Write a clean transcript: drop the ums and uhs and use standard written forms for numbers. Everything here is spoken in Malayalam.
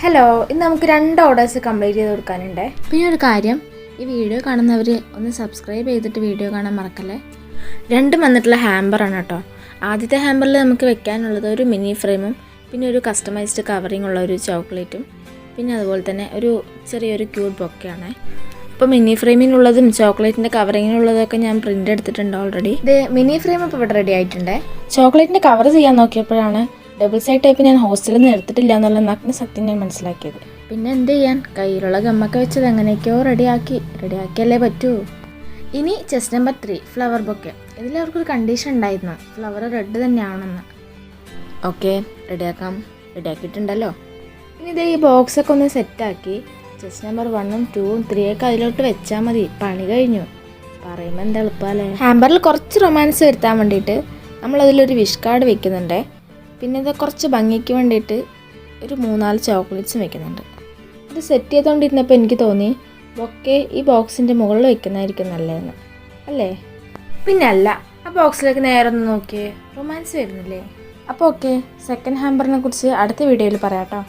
ഹലോ, ഇന്ന് നമുക്ക് 2 ഓർഡേഴ്സ് കംപ്ലീറ്റ് ചെയ്ത് കൊടുക്കാനുണ്ട്. പിന്നെ ഒരു കാര്യം, ഈ വീഡിയോ കാണുന്നവർ ഒന്ന് സബ്സ്ക്രൈബ് ചെയ്തിട്ട് വീഡിയോ കാണാൻ മറക്കല്ലേ. 2 വന്നിട്ടുള്ള ഹാമ്പറാണ് കേട്ടോ. ആദ്യത്തെ ഹാമ്പറിൽ നമുക്ക് വെക്കാനുള്ളത് ഒരു മിനി ഫ്രെയിമും പിന്നെ ഒരു കസ്റ്റമൈസ്ഡ് കവറിങ് ഉള്ള ഒരു ചോക്ലേറ്റും പിന്നെ അതുപോലെ തന്നെ ഒരു ചെറിയൊരു ക്യൂട്ട് ബൊക്കെയാണ്. അപ്പോൾ മിനി ഫ്രെയിമിനുള്ളതും ചോക്ലേറ്റിൻ്റെ കവറിങ്ങിനുള്ളതൊക്കെ ഞാൻ പ്രിൻ്റ് എടുത്തിട്ടുണ്ട് ഓൾറെഡി. ഇത് മിനി ഫ്രെയിം ഇപ്പോൾ ഇവിടെ റെഡി ആയിട്ടുണ്ട്. ചോക്ലേറ്റിൻ്റെ കവർ ചെയ്യാൻ നോക്കിയപ്പോഴാണ് ഡബിൾ സൈഡ് ടൈപ്പ് ഞാൻ ഹോസ്റ്റലിൽ നിന്ന് എടുത്തിട്ടില്ല എന്നുള്ള നഗ്ന സത്യം ഞാൻ മനസ്സിലാക്കിയത്. പിന്നെ എന്ത് ചെയ്യാൻ, കയ്യിലുള്ള ഗമ്മൊക്കെ വെച്ചത് എങ്ങനെയൊക്കെയോ റെഡിയാക്കിയല്ലേ പറ്റൂ. ഇനി ചെസ്റ്റ് നമ്പർ 3 ഫ്ലവർ ബൊക്കെ. ഇതിലവർക്കൊരു കണ്ടീഷൻ ഉണ്ടായിരുന്നു, ഫ്ലവർ റെഡ് തന്നെ ആവണമെന്ന്. ഓക്കെ, റെഡിയാക്കിയിട്ടുണ്ടല്ലോ. ഇനി ഇത് ഈ ബോക്സൊക്കെ ഒന്ന് സെറ്റാക്കി ചെസ്റ്റ് നമ്പർ 1ഉം 2ഉം 3ഒക്കെ അതിലോട്ട് വെച്ചാൽ മതി, പണി കഴിഞ്ഞു. പറയുമ്പോൾ എന്താ എളുപ്പമല്ലേ. ഹാമ്പറിൽ കുറച്ച് റൊമാൻസ് വരുത്താൻ വേണ്ടിയിട്ട് നമ്മളതിലൊരു വിഷ് കാർഡ് വെക്കുന്നുണ്ട്. പിന്നെ ഇത് കുറച്ച് ഭംഗിക്ക് വേണ്ടിയിട്ട് ഒരു 3-4 ചോക്ലേറ്റ്സും വെക്കുന്നുണ്ട്. ഇത് സെറ്റ് ചെയ്തുകൊണ്ടിരുന്നപ്പോൾ എനിക്ക് തോന്നി ബൊക്കെ ഈ ബോക്സിൻ്റെ മുകളിൽ വെക്കുന്നതായിരിക്കും നല്ലതെന്ന്. അല്ലേ? പിന്നെ അല്ല, ആ ബോക്സിലേക്ക് നേരെ ഒന്ന് നോക്കിയേ, റൊമാൻസ് വരുന്നില്ലേ? അപ്പോൾ ഓക്കെ, സെക്കൻഡ് ഹാമ്പറിനെ കുറിച്ച് അടുത്ത വീഡിയോയിൽ പറയാം കേട്ടോ.